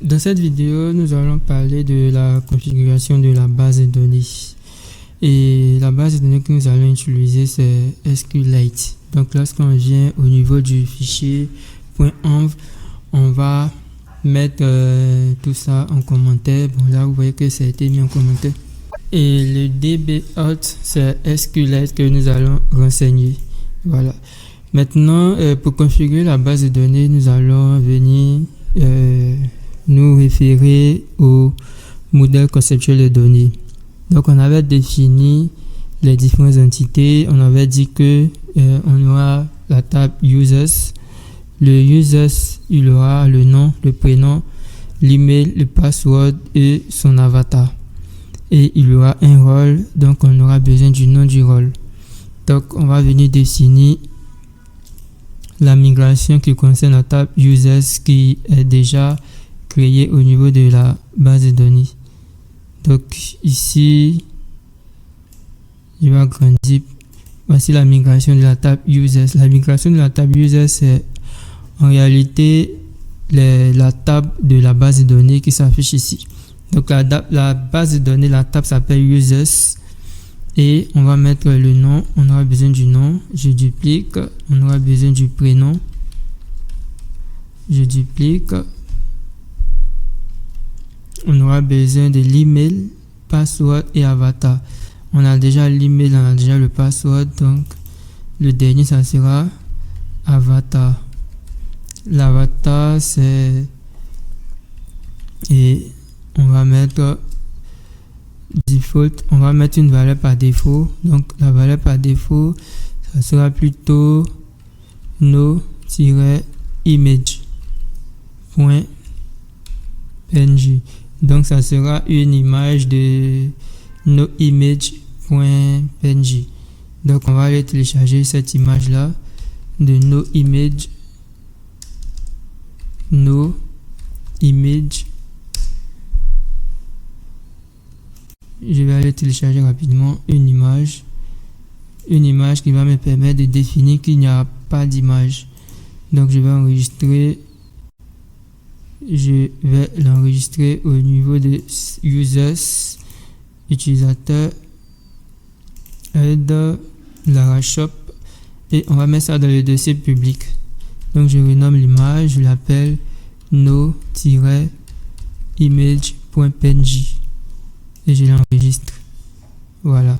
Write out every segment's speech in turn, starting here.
Dans cette vidéo, nous allons parler de la configuration de la base de données. Et la base de données que nous allons utiliser, c'est SQLite. Donc, lorsqu'on vient au niveau du fichier .env, on va mettre tout ça en commentaire. Bon, là, vous voyez que ça a été mis en commentaire. Et le dbauth, c'est SQLite que nous allons renseigner. Voilà. Maintenant, pour configurer la base de données, nous allons venir nous référer au modèle conceptuel de données. Donc, on avait défini les différentes entités. On avait dit que on aura la table users. Le users, il aura le nom, le prénom, l'email, le password et son avatar. Et il y aura un rôle, donc on aura besoin du nom du rôle. Donc, on va venir définir la migration qui concerne la table users qui est déjà créée au niveau de la base de données. Donc ici, je vais agrandir. Voici la migration de la table users. La migration de la table users, c'est en réalité la table de la base de données qui s'affiche ici. Donc la base de données, la table s'appelle users. Et on va mettre le nom, on aura besoin du nom, je duplique, on aura besoin du prénom, je duplique, on aura besoin de l'email, password et avatar. On a déjà l'email, on a déjà le password, donc le dernier ça sera avatar. L'avatar c'est, et on va mettre default, on va mettre une valeur par défaut. Donc la valeur par défaut, ça sera plutôt no-image.png. Donc ça sera une image de noimage.png. Donc on va aller télécharger cette image là de noimage. Je vais aller télécharger rapidement une image qui va me permettre de définir qu'il n'y a pas d'image. Donc je vais l'enregistrer au niveau de users, utilisateur, aide, Lara Shop, et on va mettre ça dans le dossier public. Donc je renomme l'image, je l'appelle no-image.png. Et je l'enregistre. Voilà.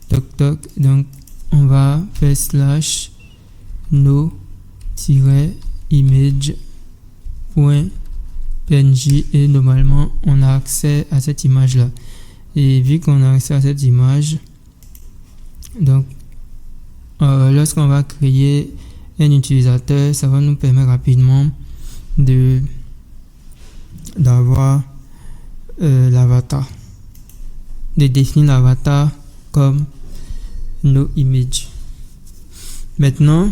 Toc toc. Donc on va faire /no-image.png et normalement on a accès à cette image là. Et vu qu'on a accès à cette image, donc lorsqu'on va créer un utilisateur, ça va nous permettre rapidement d'avoir l'avatar, de définir l'avatar comme noimage. Maintenant,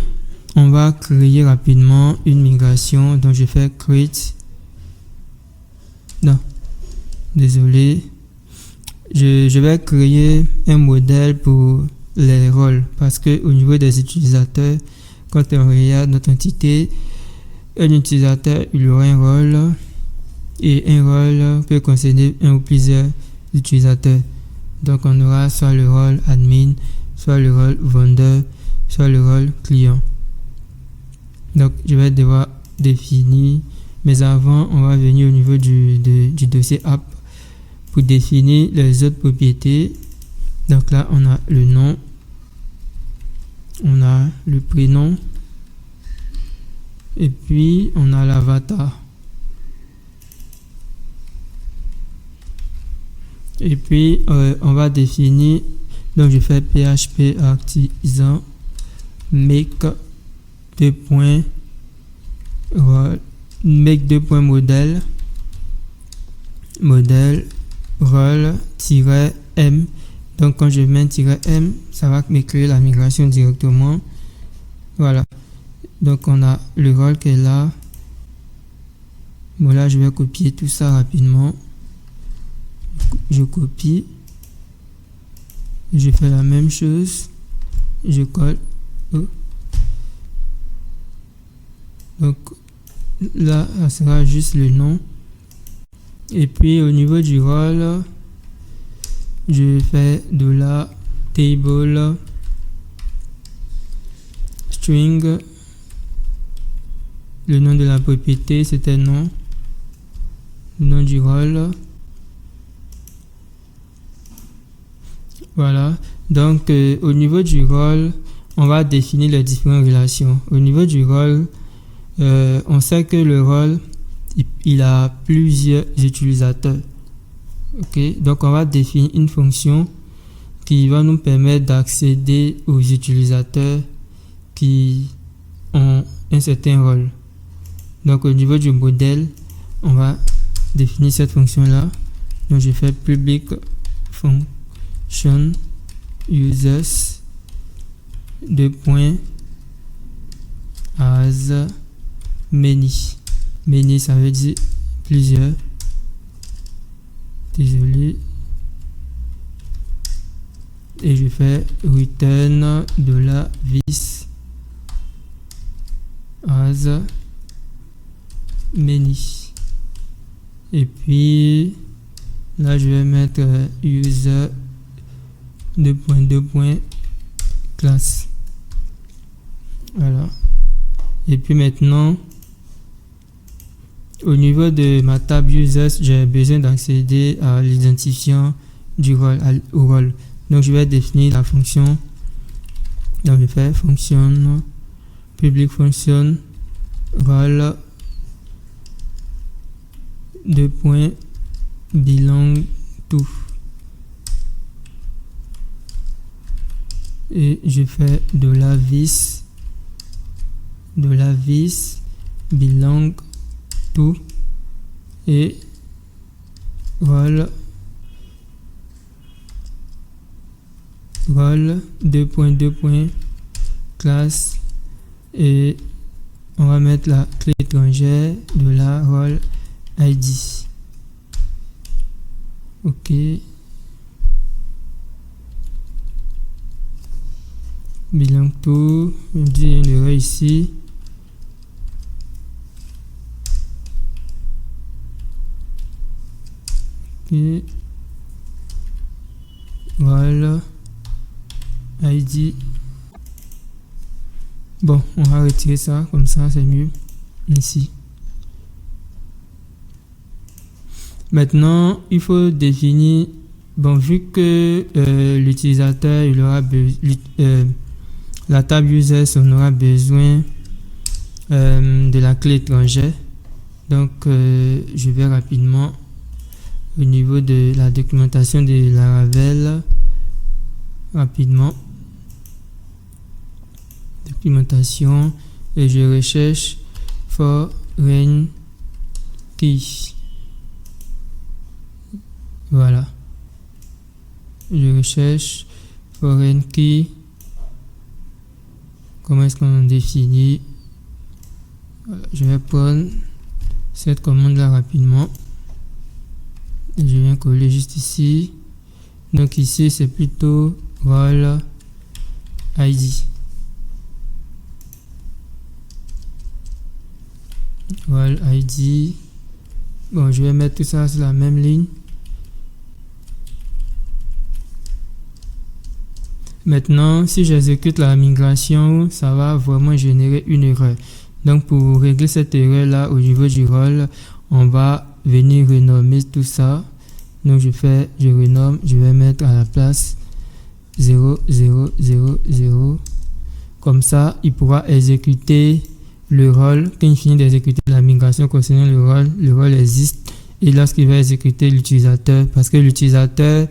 on va créer rapidement une migration. Donc, je fais create. Non, désolé. Je vais créer un modèle pour les rôles parce que au niveau des utilisateurs, quand on regarde notre entité, un utilisateur, il aura un rôle et un rôle peut concerner un ou plusieurs utilisateurs. Donc on aura soit le rôle admin, soit le rôle vendeur, soit le rôle client. Donc je vais devoir définir, mais avant on va venir au niveau du dossier app pour définir les autres propriétés. Donc là on a le nom, on a le prénom et puis on a l'avatar. Et puis on va définir, donc je fais php artisan make modèle rôle-m. Donc quand je mets -m, ça va me créer la migration directement. Voilà. Donc on a le rôle qui est là. Bon là je vais copier tout ça rapidement. Je copie, je fais la même chose, je colle. Donc là, ça sera juste le nom Et puis au niveau du rôle, je fais $table string. Le nom de la propriété, c'était nom. Le nom du rôle. Voilà. Donc, au niveau du rôle, on va définir les différentes relations. Au niveau du rôle, on sait que le rôle, il a plusieurs utilisateurs. Ok. Donc, on va définir une fonction qui va nous permettre d'accéder aux utilisateurs qui ont un certain rôle. Donc, au niveau du modèle, on va définir cette fonction-là. Donc, je fais public function users as many. Many, ça veut dire plusieurs. Désolé. Et je fais return $this as many. Et puis là, je vais mettre user class. Voilà. Et puis maintenant, au niveau de ma table users, j'ai besoin d'accéder à l'identifiant du rôle, au rôle. Donc je vais définir la fonction. Donc je fais fonction public function rôle belong to. Et je fais $this belong to et rôle classe et on va mettre la clé étrangère de la rôle ID. Ok. Belong to, je dis une erreur ici. Ok. Voilà. ID. Bon, on va retirer ça, comme ça c'est mieux. Ici. Maintenant, il faut définir, bon, vu que l'utilisateur, il aura la table users, on aura besoin de la clé étrangère. Donc, je vais rapidement au niveau de la documentation de Laravel, rapidement. Documentation, et je recherche foreign key. Voilà. Je recherche foreign key. Comment est-ce qu'on définit? Voilà. Je vais prendre cette commande là rapidement. Et je viens coller juste ici. Donc ici c'est plutôt rôle ID. Rôle ID. Bon, je vais mettre tout ça sur la même ligne. Maintenant, si j'exécute la migration, ça va vraiment générer une erreur. Donc, pour régler cette erreur-là au niveau du rôle, on va venir renommer tout ça. Donc, je renomme, je vais mettre à la place 0, 0, 0, 0. Comme ça, il pourra exécuter le rôle. Quand il finit d'exécuter la migration concernant le rôle existe. Et lorsqu'il va exécuter l'utilisateur, parce que l'utilisateur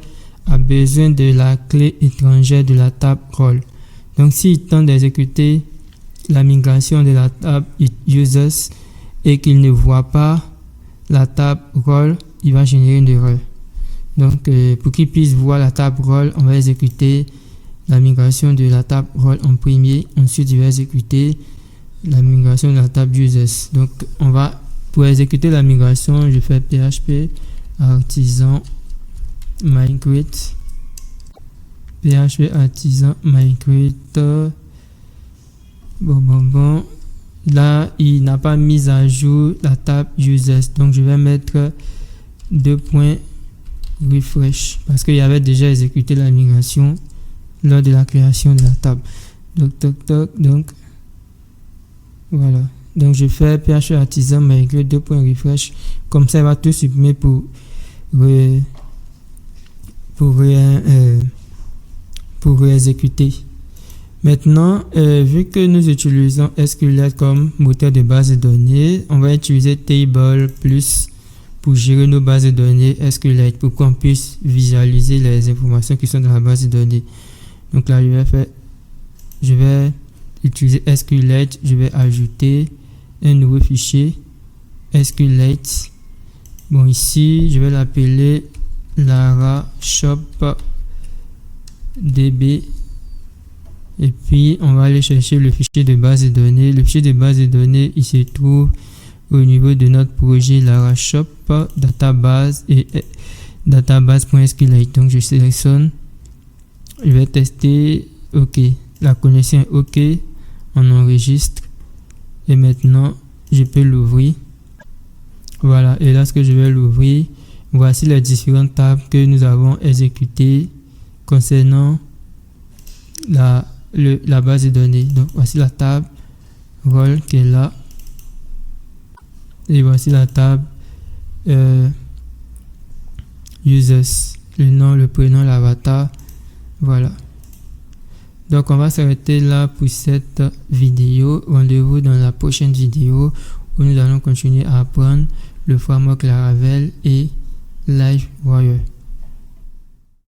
a besoin de la clé étrangère de la table rôle. Donc, s'il tente d'exécuter la migration de la table users et qu'il ne voit pas la table rôle, il va générer une erreur. Donc, pour qu'il puisse voir la table rôle, on va exécuter la migration de la table rôle en premier. Ensuite, il va exécuter la migration de la table users. Donc, pour exécuter la migration, je fais PHP artisan migrate. PHP artisan migrate. Bon. Là, il n'a pas mis à jour la table users. Donc, je vais mettre refresh parce qu'il y avait déjà exécuté la migration lors de la création de la table. Donc voilà. Donc je fais PHP artisan malgré refresh. Comme ça, il va tout supprimer pour réexécuter. Maintenant, vu que nous utilisons SQLite comme moteur de base de données, on va utiliser Table Plus pour gérer nos bases de données SQLite pour qu'on puisse visualiser les informations qui sont dans la base de données. Donc là, je vais utiliser SQLite, je vais ajouter un nouveau fichier SQLite. Bon, ici, je vais l'appeler Lara Shop DB. Et puis, on va aller chercher le fichier de base de données. Le fichier de base de données, il se trouve au niveau de notre projet Lara Shop database et database.sqlite. Donc, je sélectionne. Je vais tester. OK. La connexion est OK. On enregistre. Et maintenant, je peux l'ouvrir. Voilà. Et lorsque je vais l'ouvrir, voici les différentes tables que nous avons exécutées concernant la base de données. Donc voici la table rôle qui est là et voici la table users, le nom, le prénom, l'avatar. Voilà. Donc on va s'arrêter là pour cette vidéo. Rendez-vous dans la prochaine vidéo où nous allons continuer à apprendre le framework Laravel et LiveWire.